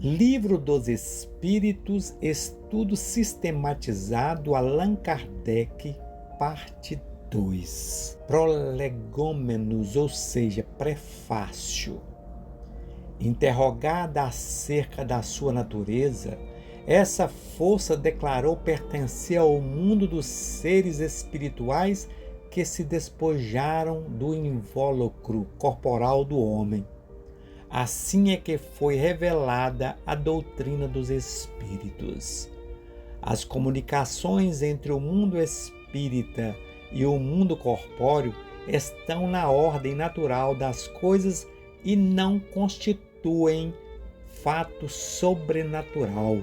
Livro dos Espíritos, estudo sistematizado, Allan Kardec, parte 2. Prolegômenos, ou seja, prefácio. Interrogada acerca da sua natureza, essa força declarou pertencer ao mundo dos seres espirituais que se despojaram do invólucro corporal do homem. Assim é que foi revelada a doutrina dos espíritos. As comunicações entre o mundo espírita e o mundo corpóreo estão na ordem natural das coisas e não constituem fato sobrenatural.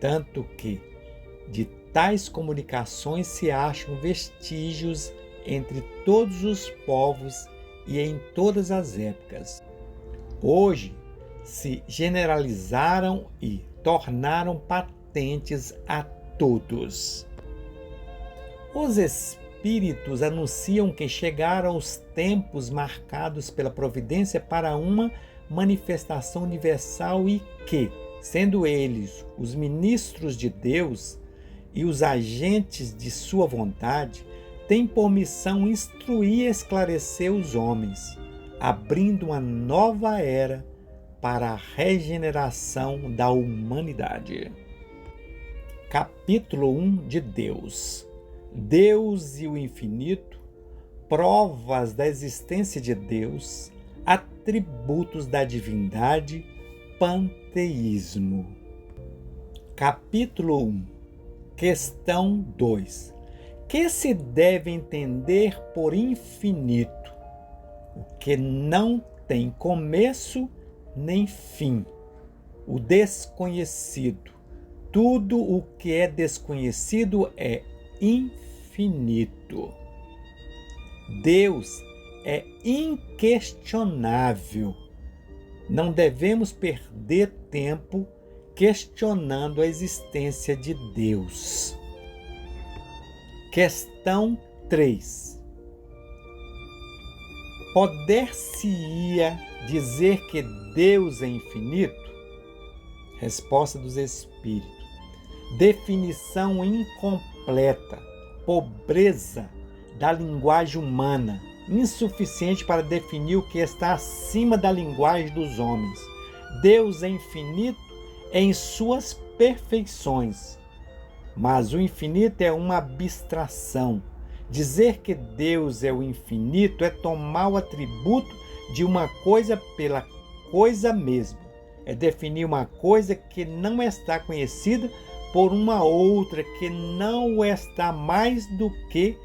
Tanto que de tais comunicações se acham vestígios entre todos os povos e em todas as épocas. Hoje se generalizaram e tornaram patentes a todos. Os espíritos anunciam que chegaram os tempos marcados pela providência para uma manifestação universal e que, sendo eles os ministros de Deus e os agentes de sua vontade, tem por missão instruir e esclarecer os homens, abrindo uma nova era para a regeneração da humanidade. Capítulo 1 de Deus. Deus e o infinito, provas da existência de Deus, atributos da divindade, panteísmo. Capítulo 1. Questão 2. Que se deve entender por infinito? O que não tem começo nem fim. O desconhecido. Tudo o que é desconhecido é infinito. Deus é inquestionável. Não devemos perder tempo questionando a existência de Deus. Questão 3. Poder-se-ia dizer que Deus é infinito? Resposta dos Espíritos. Definição incompleta, pobreza da linguagem humana, insuficiente para definir o que está acima da linguagem dos homens. Deus é infinito em suas perfeições, mas o infinito é uma abstração. Dizer que Deus é o infinito é tomar o atributo de uma coisa pela coisa mesma. É definir uma coisa que não está conhecida por uma outra que não está mais do que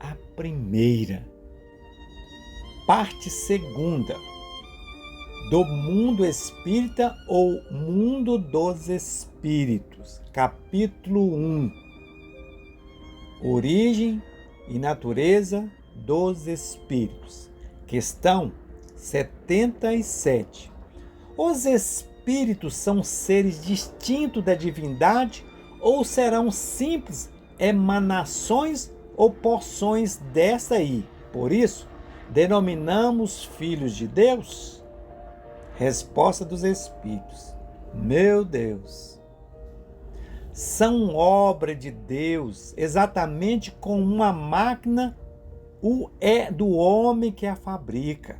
a primeira. Parte segunda. Do mundo espírita ou mundo dos espíritos. Capítulo 1. Origem e natureza dos espíritos. Questão 77. Os espíritos são seres distintos da divindade ou serão simples emanações ou porções dessa aí? Por isso, denominamos filhos de Deus? Resposta dos Espíritos. Meu Deus! São obra de Deus, exatamente como uma máquina é do homem que a fabrica.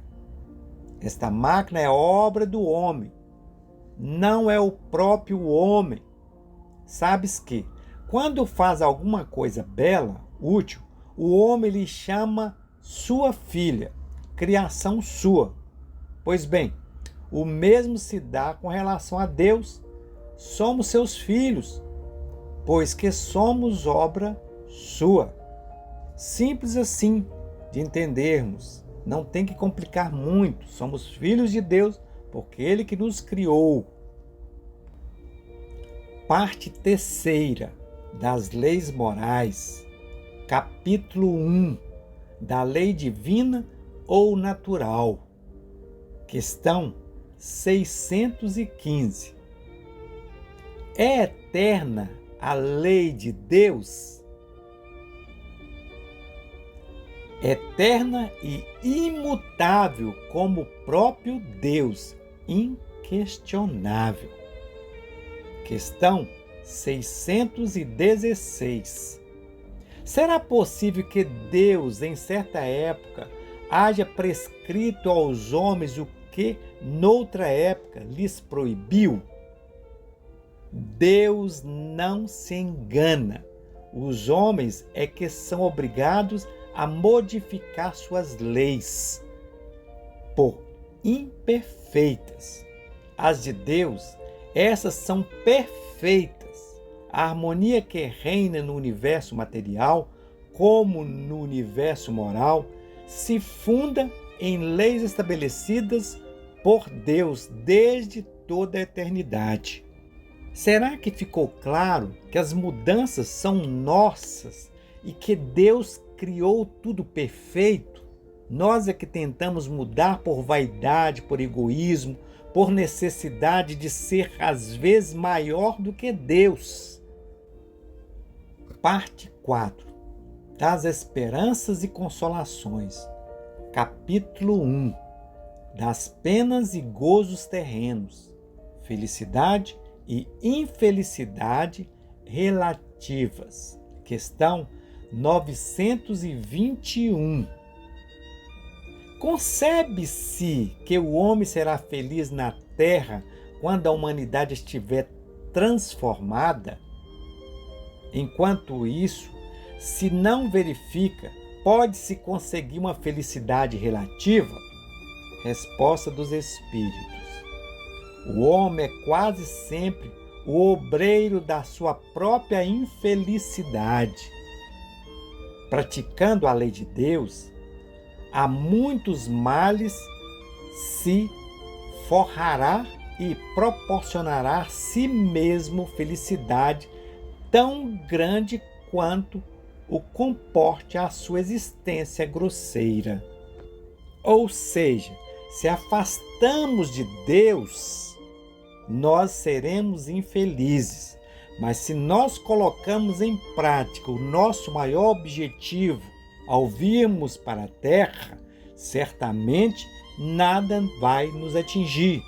Esta máquina é obra do homem, não é o próprio homem. Sabes que, quando faz alguma coisa bela, útil, o homem lhe chama sua filha, criação sua. Pois bem, o mesmo se dá com relação a Deus. Somos seus filhos, pois que somos obra sua. Simples assim de entendermos. Não tem que complicar muito. Somos filhos de Deus, porque Ele que nos criou. Parte terceira das leis morais. Capítulo 1. Da lei divina ou natural. Questão 615. É eterna a lei de Deus? Eterna e imutável como o próprio Deus, inquestionável. Questão 616. Será possível que Deus, em certa época, haja prescrito aos homens o que, noutra época, lhes proibiu? Deus não se engana. Os homens é que são obrigados a modificar suas leis, por imperfeitas. As de Deus, essas são perfeitas. A harmonia que reina no universo material, como no universo moral, se funda em leis estabelecidas por Deus desde toda a eternidade. Será que ficou claro que as mudanças são nossas e que Deus criou tudo perfeito? Nós é que tentamos mudar por vaidade, por egoísmo, por necessidade de ser às vezes maior do que Deus. Parte 4. Das esperanças e consolações. Capítulo 1. Das penas e gozos terrenos. Felicidade e infelicidade relativas. Questão 921. Concebe-se que o homem será feliz na terra quando a humanidade estiver transformada? Enquanto isso, se não verifica, pode-se conseguir uma felicidade relativa? Resposta dos Espíritos. O homem é quase sempre o obreiro da sua própria infelicidade. Praticando a lei de Deus, a muitos males se forrará e proporcionará a si mesmo felicidade tão grande quanto o comporte a sua existência grosseira. Ou seja, se afastamos de Deus, nós seremos infelizes. Mas se nós colocamos em prática o nosso maior objetivo ao virmos para a terra, certamente nada vai nos atingir.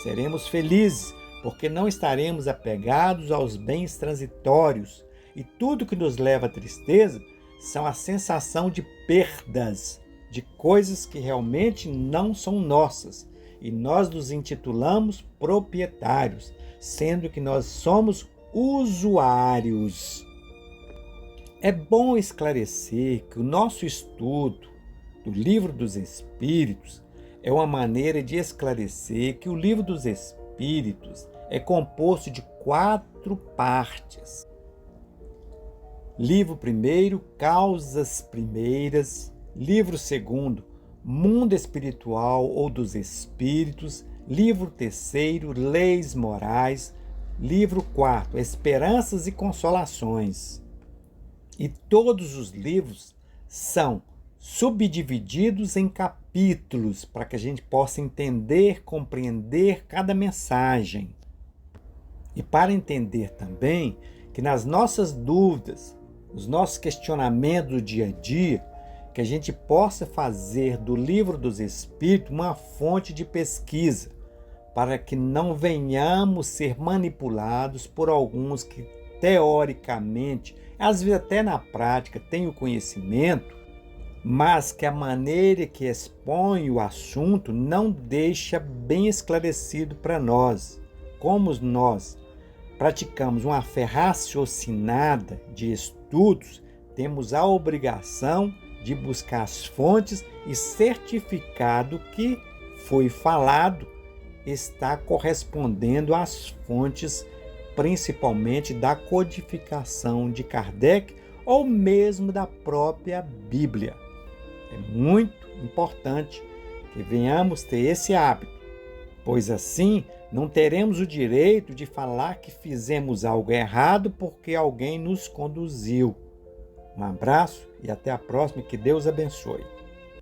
Seremos felizes, porque não estaremos apegados aos bens transitórios, e tudo que nos leva à tristeza são a sensação de perdas, de coisas que realmente não são nossas, e nós nos intitulamos proprietários, sendo que nós somos usuários. É bom esclarecer que o nosso estudo do Livro dos Espíritos é uma maneira de esclarecer que o Livro dos Espíritos é composto de 4 partes. Livro 1, Causas Primeiras. Livro 2, Mundo Espiritual ou dos Espíritos. Livro 3, Leis Morais. Livro 4, Esperanças e Consolações. E todos os livros são subdivididos em capítulos para que a gente possa entender, compreender cada mensagem. E para entender também que nas nossas dúvidas, os nossos questionamentos do dia a dia, que a gente possa fazer do Livro dos Espíritos uma fonte de pesquisa, para que não venhamos ser manipulados por alguns que teoricamente, às vezes até na prática, têm o conhecimento, mas que a maneira que expõe o assunto não deixa bem esclarecido para nós. Como nós praticamos uma fé raciocinada de estudos, temos a obrigação de buscar as fontes e certificar do que foi falado está correspondendo às fontes, principalmente da codificação de Kardec ou mesmo da própria Bíblia. É muito importante que venhamos ter esse hábito, pois assim não teremos o direito de falar que fizemos algo errado porque alguém nos conduziu. Um abraço e até a próxima, que Deus abençoe.